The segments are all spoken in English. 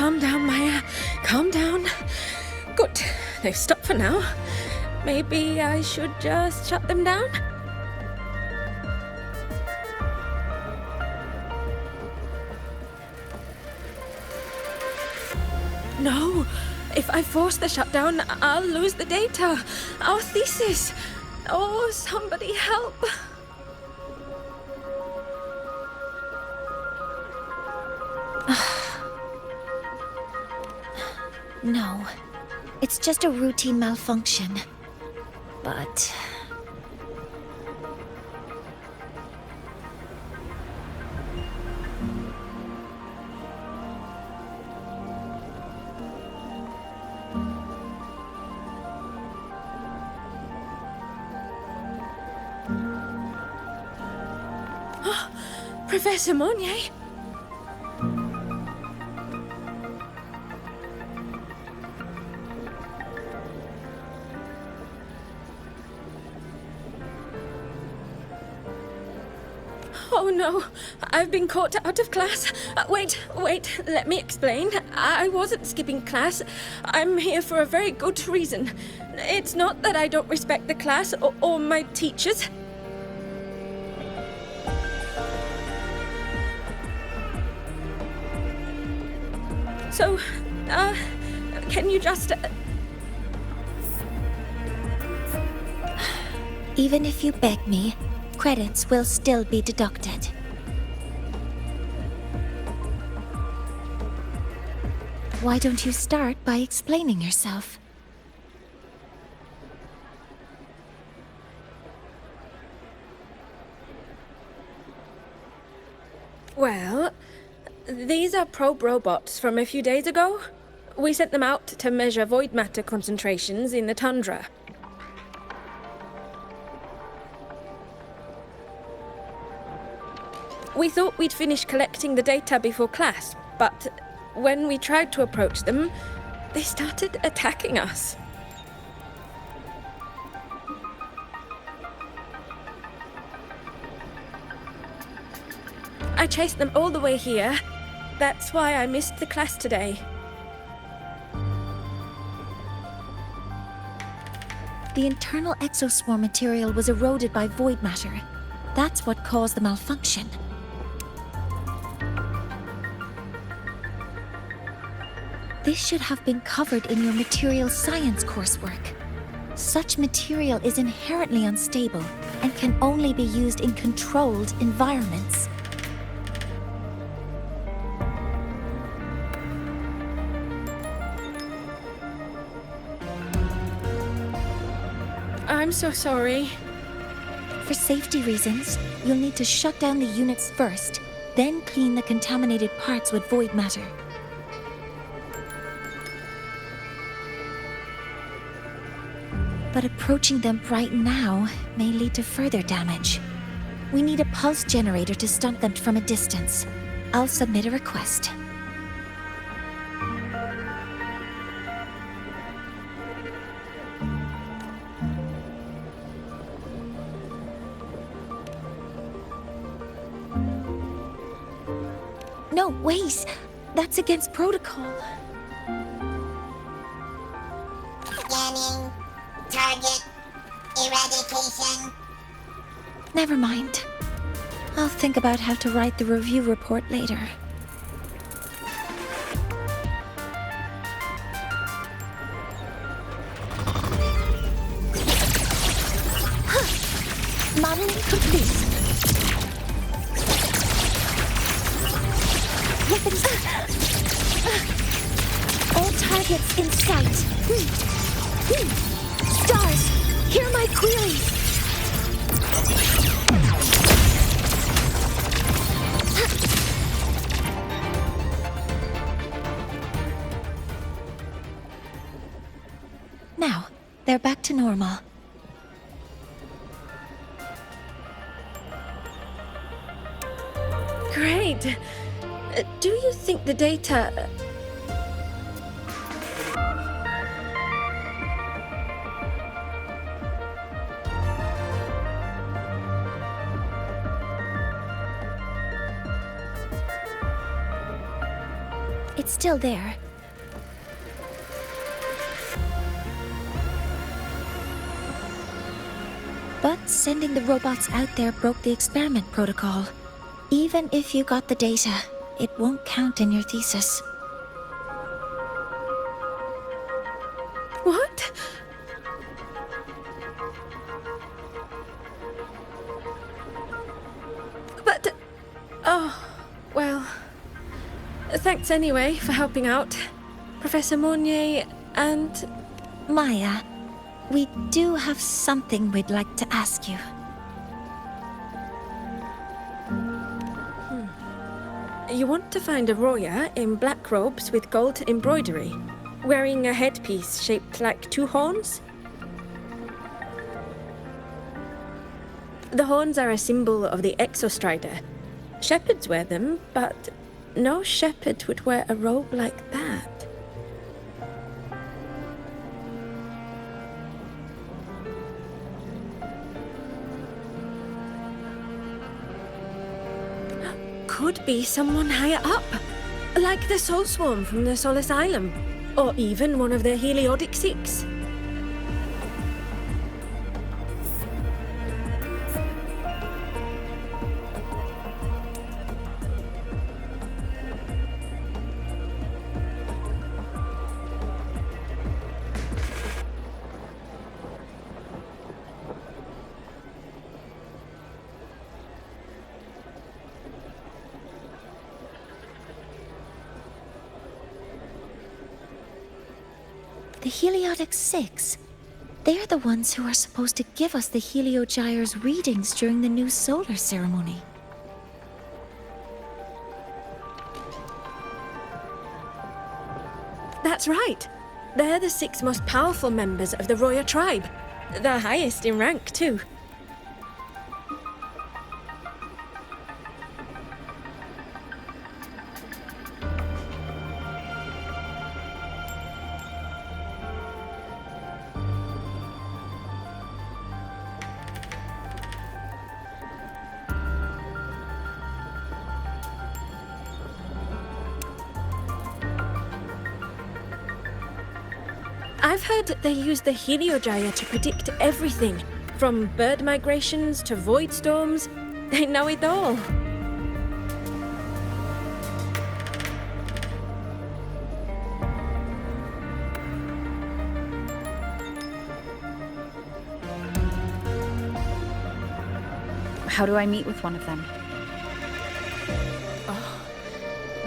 calm down, Maya. Calm down. Good. They've stopped for now. Maybe I should just shut them down? No. If I force the shutdown, I'll lose the data. Our thesis. Oh, somebody help. No. It's just a routine malfunction. But... Professor Mornye? Oh no, I've been caught out of class. Wait, let me explain. I wasn't skipping class. I'm here for a very good reason. It's not that I don't respect the class or my teachers. So, can you just... Even if you beg me, credits will still be deducted. Why don't you start by explaining yourself? Well, these are probe robots from a few days ago. We sent them out to measure Voidmatter concentrations in the tundra. We thought we'd finish collecting the data before class, but when we tried to approach them, they started attacking us. I chased them all the way here. That's why I missed the class today. The internal exoswarm material was eroded by Voidmatter. That's what caused the malfunction. This should have been covered in your material science coursework. Such material is inherently unstable and can only be used in controlled environments. I'm so sorry. For safety reasons, you'll need to shut down the units first, then clean the contaminated parts with Voidmatter. But approaching them right now may lead to further damage. We need a pulse generator to stun them from a distance. I'll submit a request. No, wait! That's against protocol. Scanning. Target. Eradication. Never mind. I'll think about how to write the review report later. Modeling complete. Weapons. All targets in sight. Stars, hear my query. Now, they're back to normal. Great. Do you think the data... It's still there. But sending the robots out there broke the experiment protocol. Even if you got the data, it won't count in your thesis. What? But... Oh, well... Thanks anyway for helping out, Professor Mornye and... Maya, we do have something we'd like to ask you. You want to find a Roya in black robes with gold embroidery, wearing a headpiece shaped like two horns? The horns are a symbol of the Exostrider. Shepherds wear them, but no shepherd would wear a robe like that. Could be someone higher up, like the Soul Swarm from the Sol Asylum, or even one of the Heliodic Six. The Heliodic Six. They're the ones who are supposed to give us the Heliogyre's readings during the new solar ceremony. That's right. They're the 6 most powerful members of the Roya tribe. The highest in rank, too. I've heard they use the Heliogyre to predict everything, from bird migrations to void storms. They know it all. How do I meet with one of them?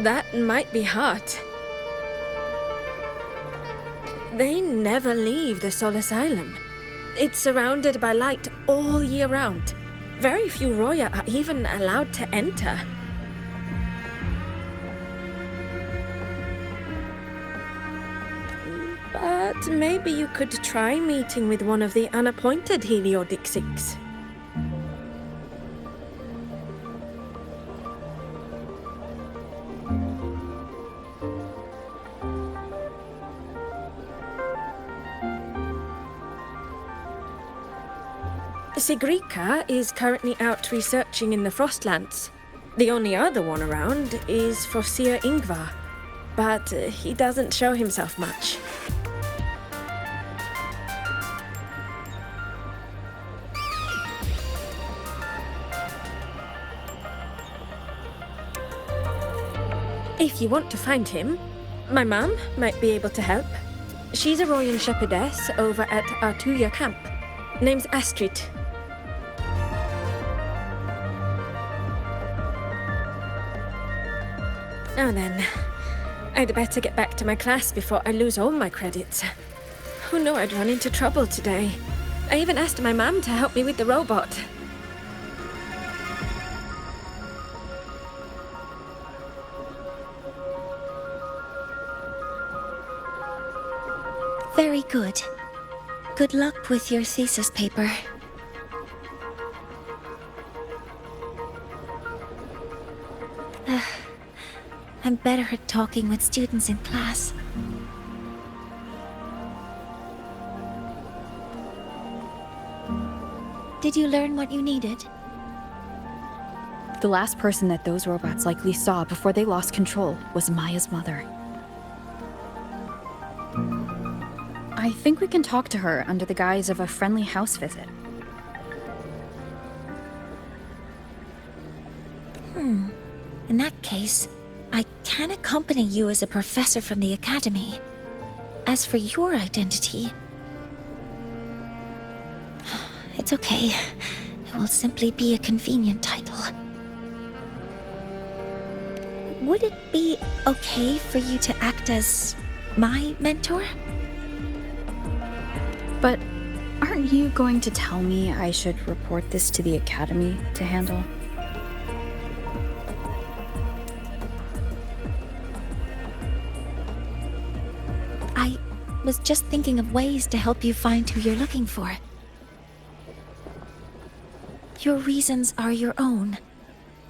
That might be hard. They never leave the Sol Asylum. It's surrounded by light all year round. Very few Roya are even allowed to enter. But maybe you could try meeting with one of the unappointed Heliodic Six. Sigrika is currently out researching in the Frostlands. The only other one around is Fossier Ingvar, but he doesn't show himself much. If you want to find him, my mum might be able to help. She's a Royan shepherdess over at Artuya camp. Name's Astrid. Now then, I'd better get back to my class before I lose all my credits. Oh no, I'd run into trouble today. I even asked my mum to help me with the robot. Very good. Good luck with your thesis paper. I'm better at talking with students in class. Did you learn what you needed? The last person that those robots likely saw before they lost control was Maya's mother. I think we can talk to her under the guise of a friendly house visit. In that case, I can accompany you as a professor from the Academy. As for your identity... It's okay. It will simply be a convenient title. Would it be okay for you to act as my mentor? But aren't you going to tell me I should report this to the Academy to handle? I was just thinking of ways to help you find who you're looking for. Your reasons are your own.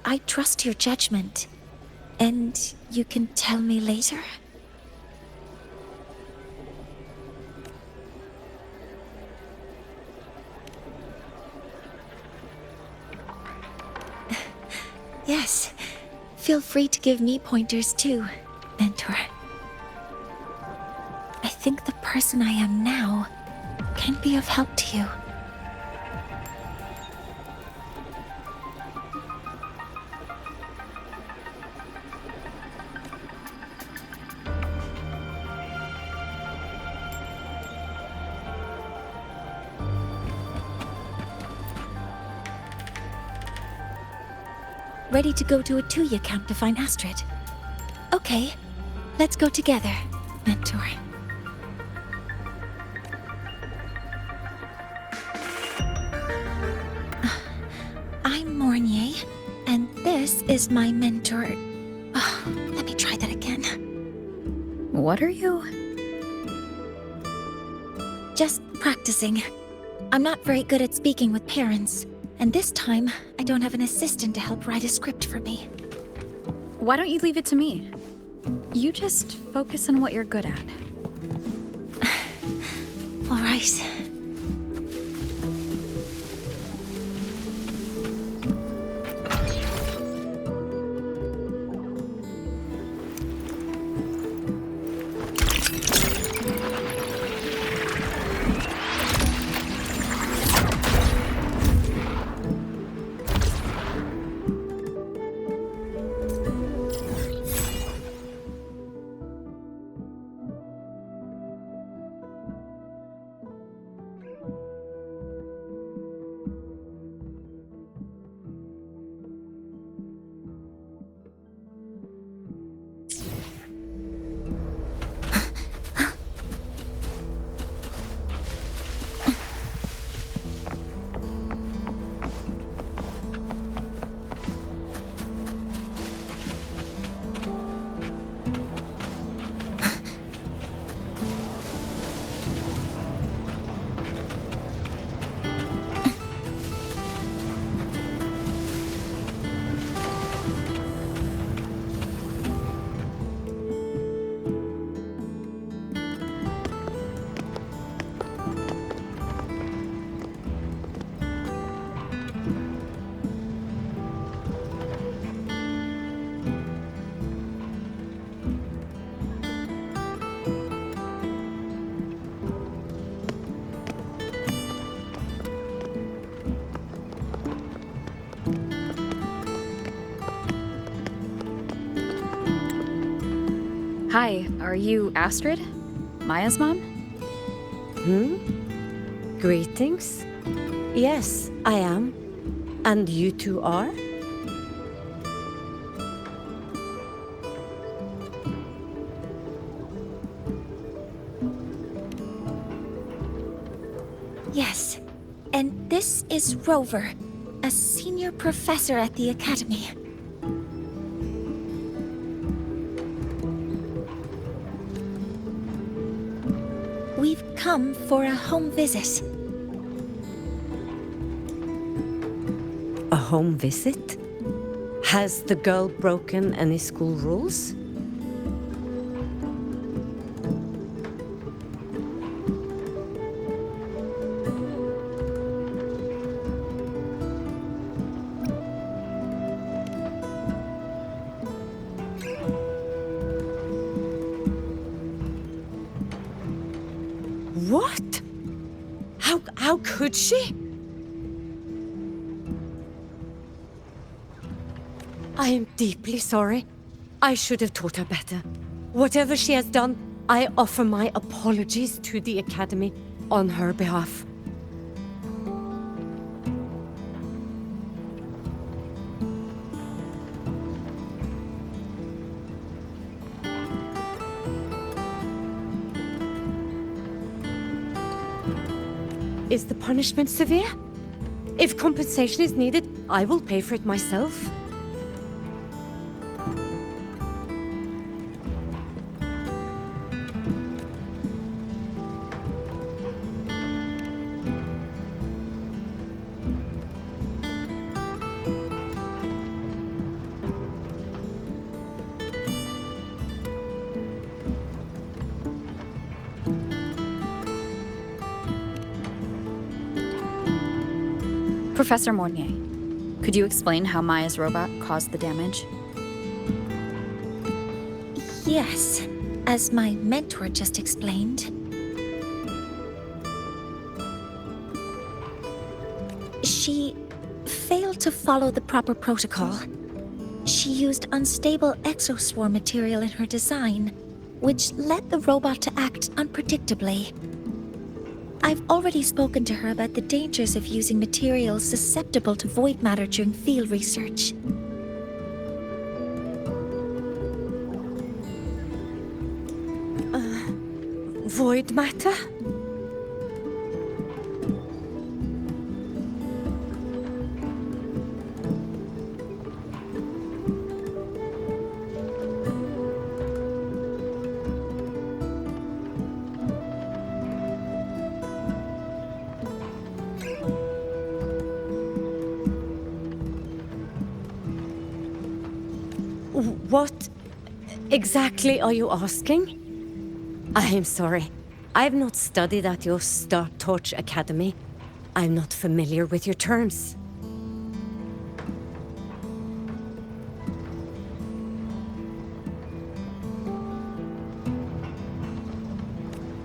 I trust your judgment. And you can tell me later? Yes. Feel free to give me pointers too, mentor. I think the person I am now can be of help to you. Ready to go to a Tuya camp to find Astrid? Okay, let's go together, mentor. I'm Mornye, and this is my mentor. Oh, let me try that again. What are you? Just practicing. I'm not very good at speaking with parents. And this time, I don't have an assistant to help write a script for me. Why don't you leave it to me? You just focus on what you're good at. All right. Hi, are you Astrid? Maya's mom? Greetings. Yes, I am. And you two are? Yes. And this is Rover, a senior professor at the Academy. We've come for a home visit. A home visit? Has the girl broken any school rules? What? How could she? I am deeply sorry. I should have taught her better. Whatever she has done, I offer my apologies to the Academy on her behalf. Is the punishment severe? If compensation is needed, I will pay for it myself. Professor Mornye, could you explain how Maya's robot caused the damage? Yes, as my mentor just explained. She failed to follow the proper protocol. She used unstable exoswarm material in her design, which led the robot to act unpredictably. I've already spoken to her about the dangers of using materials susceptible to Voidmatter during field research. Voidmatter? What exactly are you asking? I am sorry. I have not studied at your Star Torch Academy. I'm not familiar with your terms.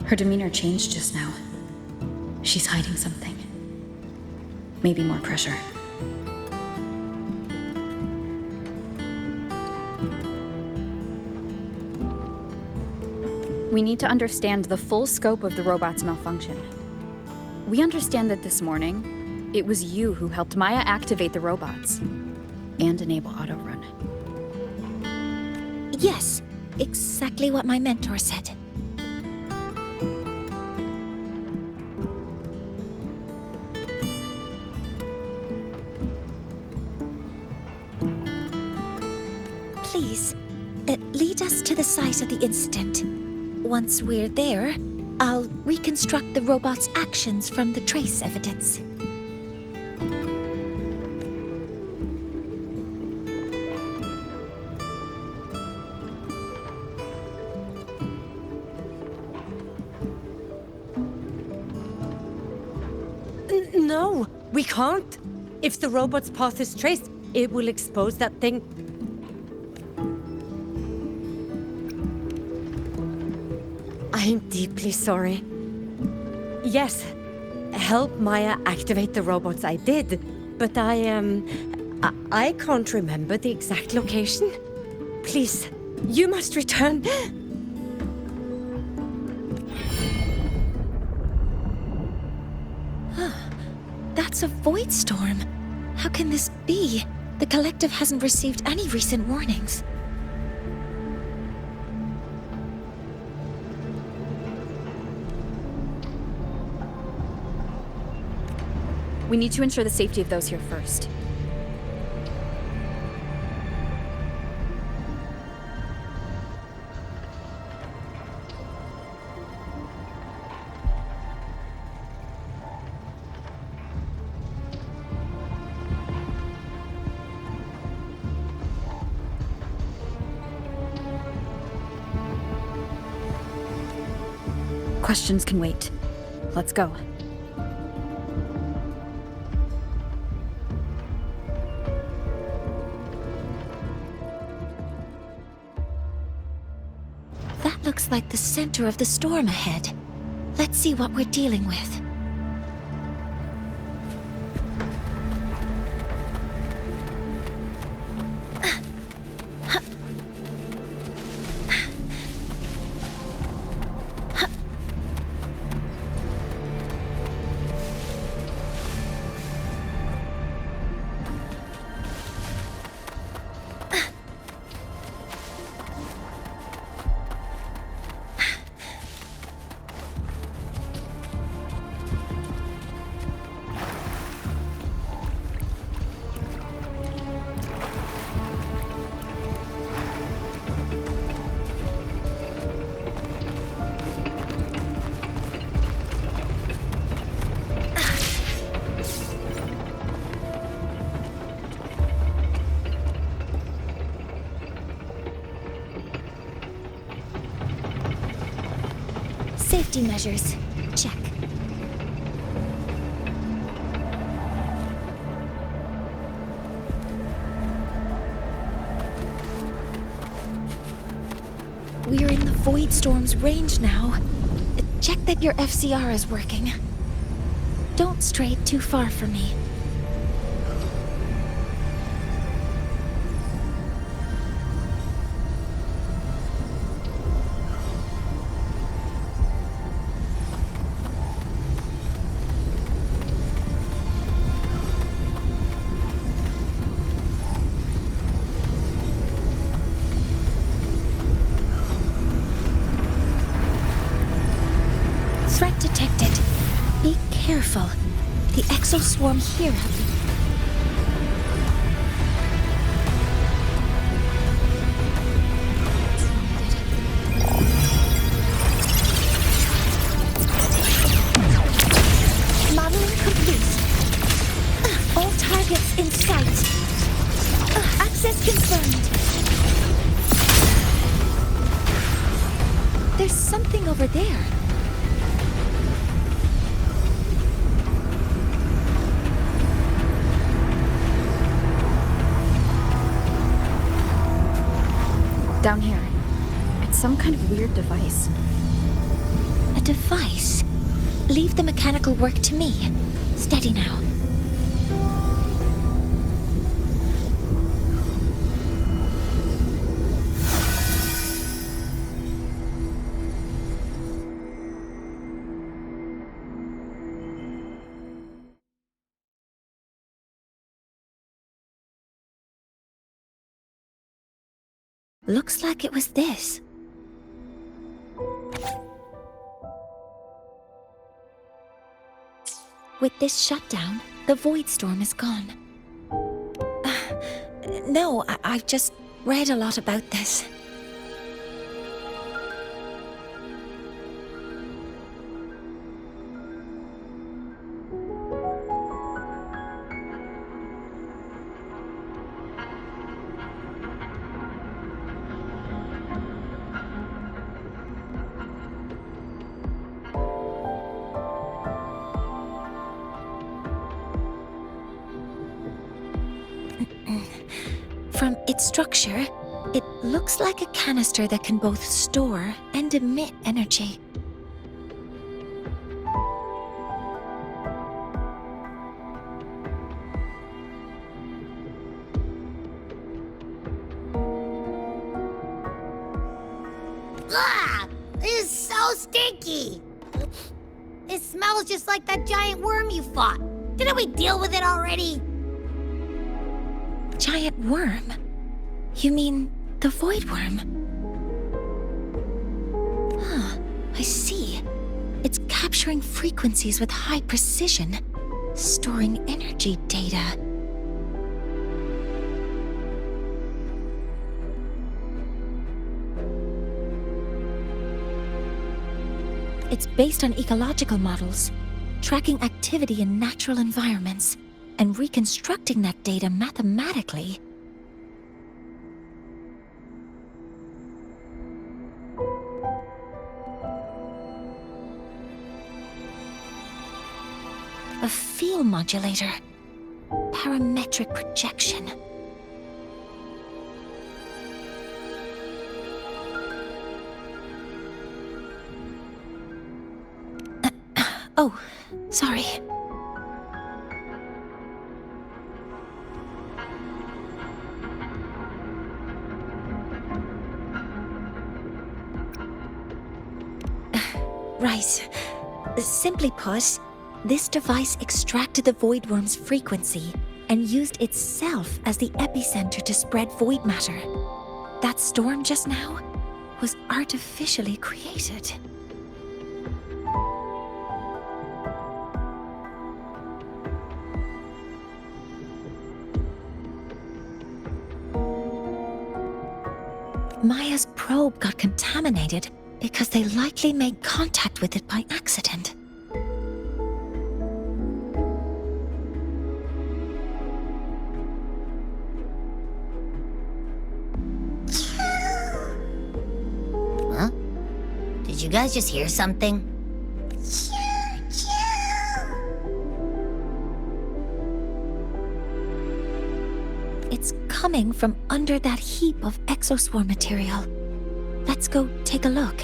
Her demeanor changed just now. She's hiding something. Maybe more pressure. We need to understand the full scope of the robot's malfunction. We understand that this morning, it was you who helped Maya activate the robots and enable auto-run. Yes, exactly what my mentor said. Please, lead us to the site of the incident. Once we're there, I'll reconstruct the robot's actions from the trace evidence. No, we can't. If the robot's path is traced, it will expose that thing. I am deeply sorry. Yes, help Maya activate the robots I did, but I can't remember the exact location. Please, you must return. That's a void storm. How can this be? The collective hasn't received any recent warnings. We need to ensure the safety of those here first. Questions can wait. Let's go. That looks like the center of the storm ahead. Let's see what we're dealing with. Safety measures. Check. We're in the Void Storm's range now. Check that your FCR is working. Don't stray too far from me. Threat detected. Be careful. The exoswarm here have been... Modeling complete. All targets in sight. Access confirmed. There's something over there. Down here. It's some kind of weird device. A device? Leave the mechanical work to me. Steady now. Looks like it was this. With this shutdown, the Void Storm is gone. No, I've just read a lot about this. From its structure, it looks like a canister that can both store and emit energy. Ugh! This is so stinky! It smells just like that giant worm you fought. Didn't we deal with it already? Giant worm? You mean the Void Worm? Huh, I see. It's capturing frequencies with high precision, storing energy data. It's based on ecological models, tracking activity in natural environments, and reconstructing that data mathematically. A field modulator. Parametric projection. Oh, sorry. Right. Simply put, this device extracted the Voidworm's frequency and used itself as the epicenter to spread Voidmatter. That storm just now was artificially created. Maya's probe got contaminated because they likely made contact with it by accident. Huh? Did you guys just hear something? It's coming from under that heap of exoswarm material. Let's go take a look.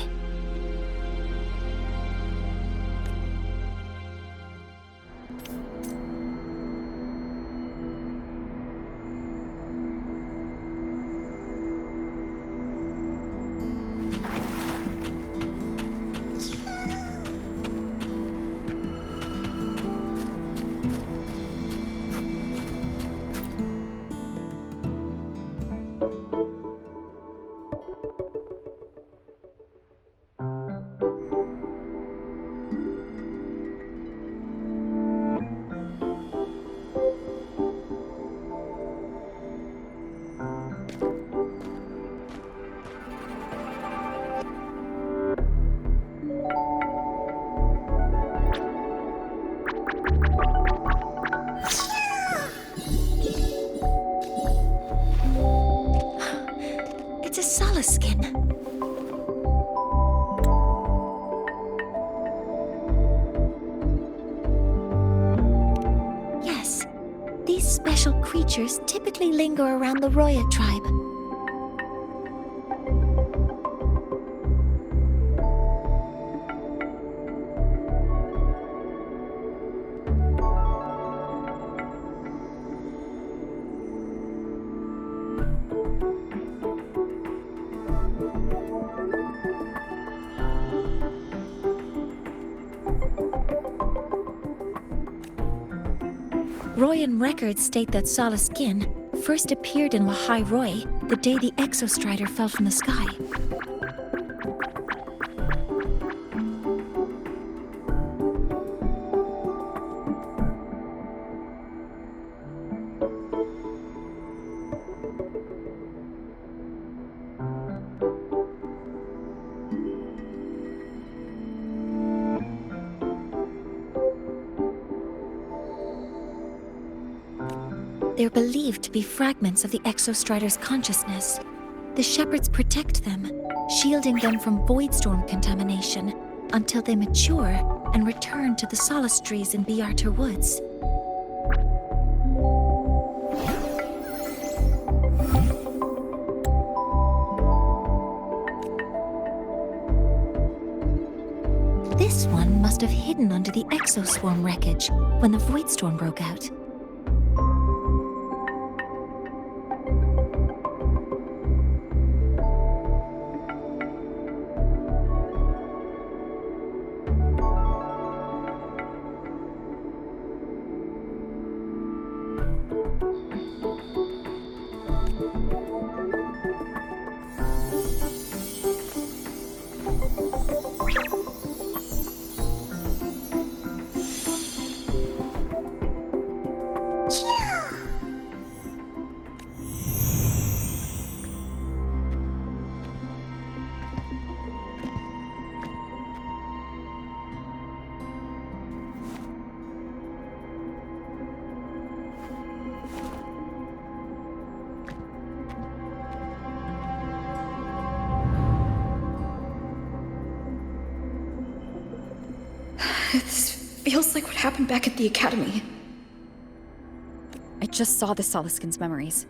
It's a Solace skin. Yes, these special creatures typically linger around the Roya tribe. Royan records state that Solace skin first appeared in Lahai Roy the day the Exostrider fell from the sky. They're believed to be fragments of the Exostrider's consciousness. The shepherds protect them, shielding them from voidstorm contamination until they mature and return to the Solace trees in Biarter Woods. This one must have hidden under the exoswarm wreckage when the voidstorm broke out. This feels like what happened back at the academy. I just saw the Solaskin's memories.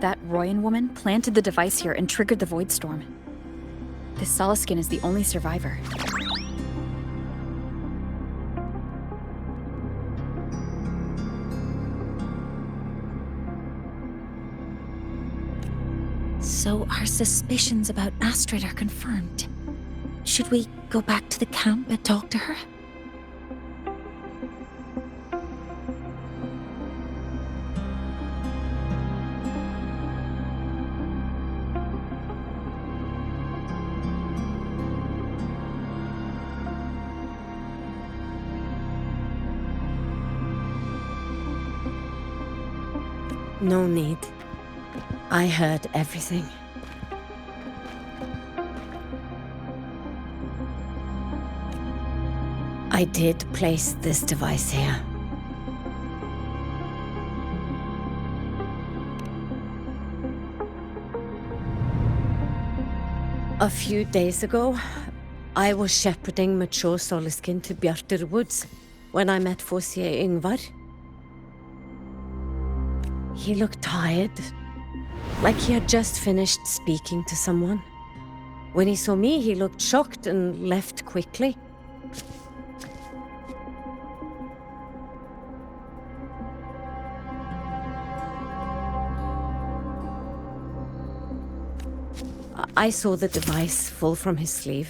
That Royan woman planted the device here and triggered the Void Storm. This Soliskin is the only survivor. So our suspicions about Astrid are confirmed. Should we go back to the camp and talk to her? No need. I heard everything. I did place this device here. A few days ago, I was shepherding mature Soliskin to Bjartur Woods when I met Fossier Yngvar. He looked tired, like he had just finished speaking to someone. When he saw me, he looked shocked and left quickly. I saw the device fall from his sleeve.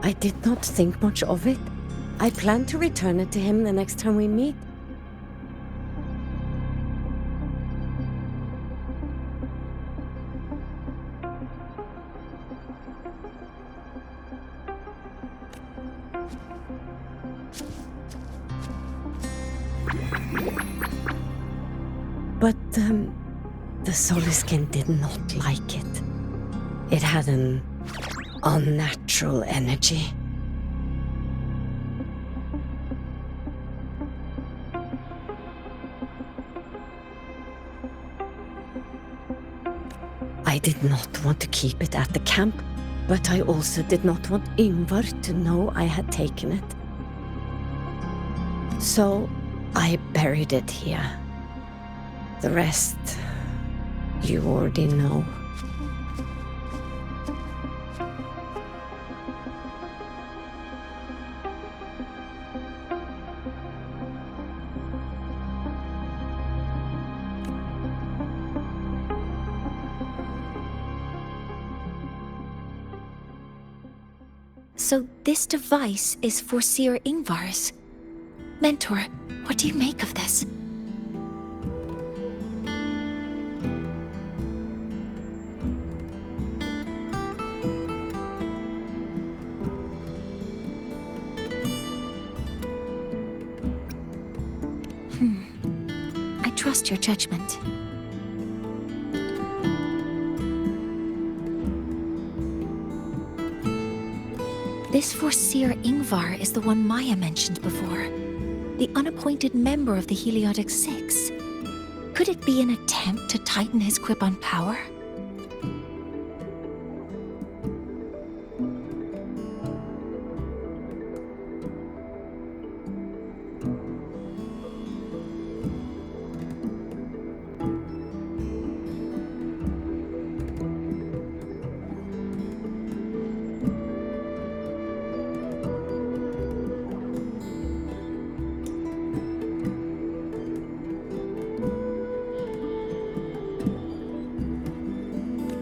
I did not think much of it. I plan to return it to him the next time we meet. But, the Soliskin did not like it. It had an unnatural energy. I did not want to keep it at the camp, but I also did not want Yngvar to know I had taken it. So I buried it here. The rest, you already know. So this device is for Seer Yngvar's. Mentor, what do you make of this? I trust your judgment. This for Seer Yngvar is the one Maya mentioned before. The unappointed member of the Heliotic Six. Could it be an attempt to tighten his grip on power?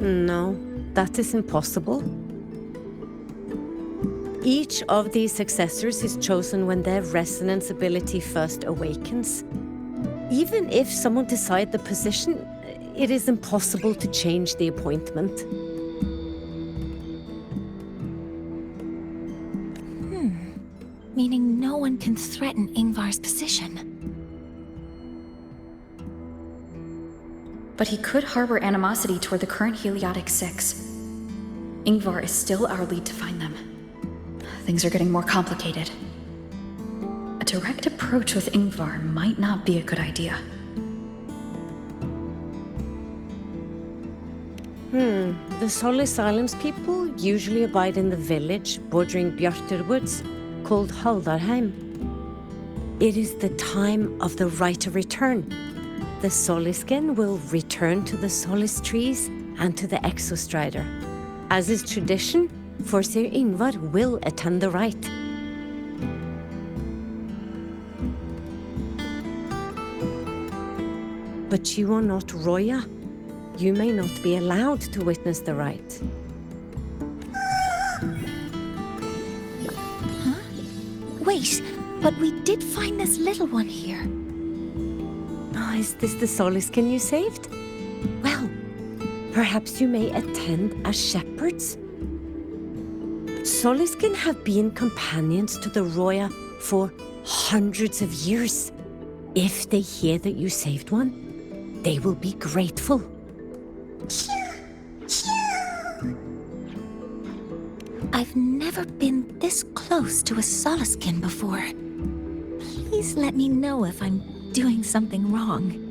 No, that is impossible. Each of these successors is chosen when their resonance ability first awakens. Even if someone decides the position, it is impossible to change the appointment. Meaning no one can threaten Yngvar's position. But he could harbor animosity toward the current Heliotic Six. Yngvar is still our lead to find them. Things are getting more complicated. A direct approach with Yngvar might not be a good idea. The Sol Asylum's people usually abide in the village bordering Bjarturwoods, called Haldarheim. It is the time of the Right of Return. The Solisken will return to the Solis trees and to the Exostrider. As is tradition, Forseer Ingvar will attend the rite. But you are not Roya. You may not be allowed to witness the rite. Wait, but we did find this little one here. Is this the Solisken you saved? Well, perhaps you may attend as shepherds. Solisken have been companions to the Roya for hundreds of years. If they hear that you saved one, they will be grateful. I've never been this close to a Solisken before. Please let me know if I'm doing something wrong.